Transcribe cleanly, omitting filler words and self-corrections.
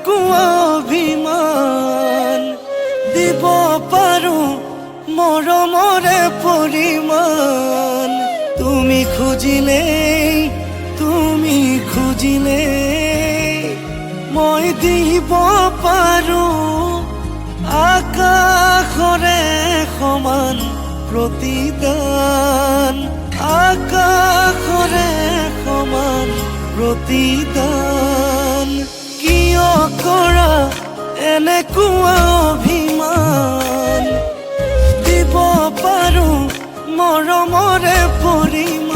এনেকুৱা অভিমান দিব পাৰো মৰমৰে পৰিমাণ তুমি খুজিলে মই দিব পাৰো আকাশৰে সমান প্ৰতিদান আকাশৰে সমান প্ৰতিদান কিয় কৰা এনেকুৱা অভিমান দিব পাৰো মৰমৰে পৰিমাণ